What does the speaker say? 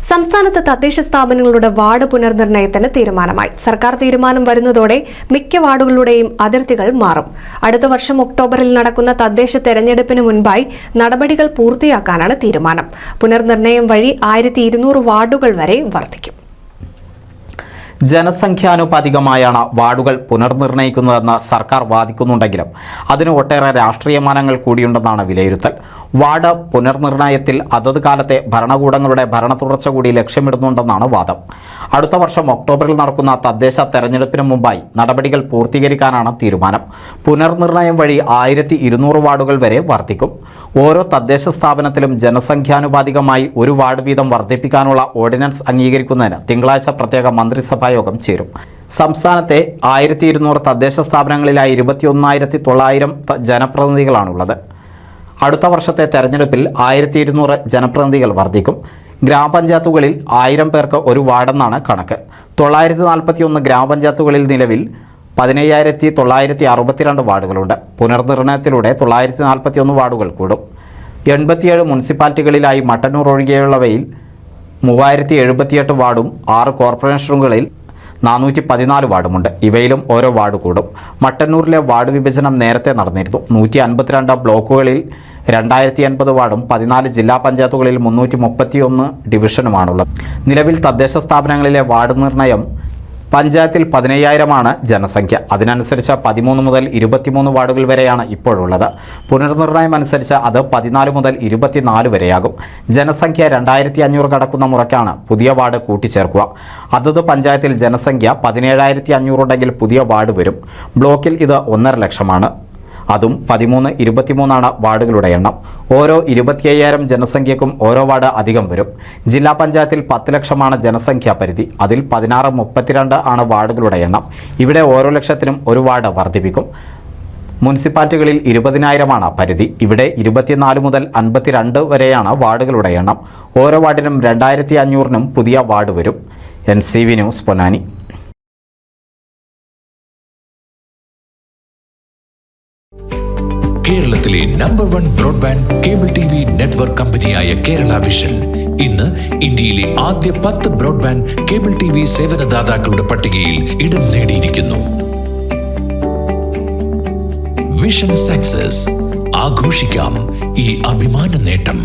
സംസ്ഥാനത്ത് തദ്ദേശ സ്ഥാപനങ്ങളുടെ വാർഡ് പുനർനിർണയത്തിന് തീരുമാനമായി. സർക്കാർ തീരുമാനം വരുന്നതോടെ മിക്ക വാർഡുകളുടെയും അതിർത്തികൾ മാറും. അടുത്ത വർഷം ഒക്ടോബറിൽ നടക്കുന്ന തദ്ദേശ തെരഞ്ഞെടുപ്പിന് മുൻപായി നടപടികൾ പൂർത്തിയാക്കാനാണ് തീരുമാനം. പുനർനിർണയം വഴി 1200 വാർഡുകൾ വരെ വർദ്ധിക്കും. ജനസംഖ്യാനുപാതികമായാണ് വാർഡുകൾ പുനർനിർണയിക്കുന്നതെന്ന് സർക്കാർ വാദിക്കുന്നുണ്ടെങ്കിലും അതിന് ഒട്ടേറെ രാഷ്ട്രീയ മാനങ്ങൾ കൂടിയുണ്ടെന്നാണ് വിലയിരുത്തൽ. വാർഡ് പുനർനിർണയത്തിൽ അതത് കാലത്തെ ഭരണകൂടങ്ങളുടെ ഭരണത്തുടർച്ച കൂടി ലക്ഷ്യമിടുന്നുണ്ടെന്നാണ് വാദം. അടുത്ത വർഷം ഒക്ടോബറിൽ നടക്കുന്ന തദ്ദേശ തെരഞ്ഞെടുപ്പിന് മുമ്പായി നടപടികൾ പൂർത്തീകരിക്കാനാണ് തീരുമാനം. പുനർനിർണയം വഴി 1200 വാർഡുകൾ വരെ വർദ്ധിക്കും. ഓരോ തദ്ദേശ സ്ഥാപനത്തിലും ജനസംഖ്യാനുപാതികമായി ഒരു വാർഡ് വീതം വർദ്ധിപ്പിക്കാനുള്ള ഓർഡിനൻസ് അംഗീകരിക്കുന്നതിന് തിങ്കളാഴ്ച പ്രത്യേക മന്ത്രിസഭാ യോഗം ചേരും. സംസ്ഥാനത്തെ 1200 തദ്ദേശ സ്ഥാപനങ്ങളിലായി 21,900 ജനപ്രതിനിധികളാണുള്ളത്. അടുത്ത വർഷത്തെ തെരഞ്ഞെടുപ്പിൽ 1200 ജനപ്രതിനിധികൾ വർദ്ധിക്കും. ഗ്രാമപഞ്ചായത്തുകളിൽ 1000 പേർക്ക് ഒരു വാർഡെന്നാണ് കണക്ക്. 941 ഗ്രാമപഞ്ചായത്തുകളിൽ നിലവിൽ 15,962 വാർഡുകളുണ്ട്. പുനർനിർണയത്തിലൂടെ 941 വാർഡുകൾ കൂടും. 87 മുനിസിപ്പാലിറ്റികളിലായി മട്ടന്നൂർ ഒഴികെയുള്ളവയിൽ 3078 വാർഡും 6 കോർപ്പറേഷനുകളിൽ 414 വാർഡുമുണ്ട്. ഇവയിലും ഓരോ വാർഡ് കൂടും. മട്ടന്നൂരിലെ വാർഡ് വിഭജനം നേരത്തെ നടന്നിരുന്നു. 152 ബ്ലോക്കുകളിൽ 2080 വാർഡും 14 ജില്ലാ പഞ്ചായത്തുകളിൽ 331 ഡിവിഷനുമാണുള്ളത്. നിലവിൽ തദ്ദേശ സ്ഥാപനങ്ങളിലെ വാർഡ് നിർണയം പഞ്ചായത്തിൽ 15,000 ജനസംഖ്യ. അതിനനുസരിച്ച് 13 മുതൽ 23 വാർഡുകൾ വരെയാണ് ഇപ്പോഴുള്ളത്. പുനർനിർണയം അനുസരിച്ച് അത് 14 മുതൽ 24 വരെയാകും. ജനസംഖ്യ 2500 കടക്കുന്ന മുറയ്ക്കാണ് പുതിയ വാർഡ് കൂട്ടിച്ചേർക്കുക. അതത് പഞ്ചായത്തിൽ ജനസംഖ്യ 17,500 ഉണ്ടെങ്കിൽ പുതിയ വാർഡ് വരും. ബ്ലോക്കിൽ ഇത് 1.5 ലക്ഷമാണ്. അതും 13, 23 വാർഡുകളുടെ എണ്ണം. ഓരോ 25,000 ജനസംഖ്യക്കും ഓരോ വാർഡ് അധികം വരും. ജില്ലാ പഞ്ചായത്തിൽ 10 ലക്ഷമാണ് ജനസംഖ്യാ പരിധി. അതിൽ 16, 32 വാർഡുകളുടെ എണ്ണം. ഇവിടെ ഓരോ ലക്ഷത്തിനും ഒരു വാർഡ് വർദ്ധിപ്പിക്കും. മുനിസിപ്പാലിറ്റികളിൽ 20,000 പരിധി. ഇവിടെ 24 മുതൽ 52 വരെയാണ് വാർഡുകളുടെ എണ്ണം. ഓരോ വാർഡിനും 2,500 പുതിയ വാർഡ് വരും. NCV news, Ponnani. കേരളത്തിലെ number 1 broadband cable TV network കമ്പനിയായ കേരള വിഷൻ ഇന്ന് ഇന്ത്യയിലെ ആദ്യ 10 ബ്രോഡ്ബാൻഡ് കേബിൾ TV സേവനദാതാക്കളുടെ പട്ടികയിൽ ഇടം നേടിയിരിക്കുന്നു. Vision success. ആഘോഷിക്കാം ഈ അഭിമാന നേട്ടം.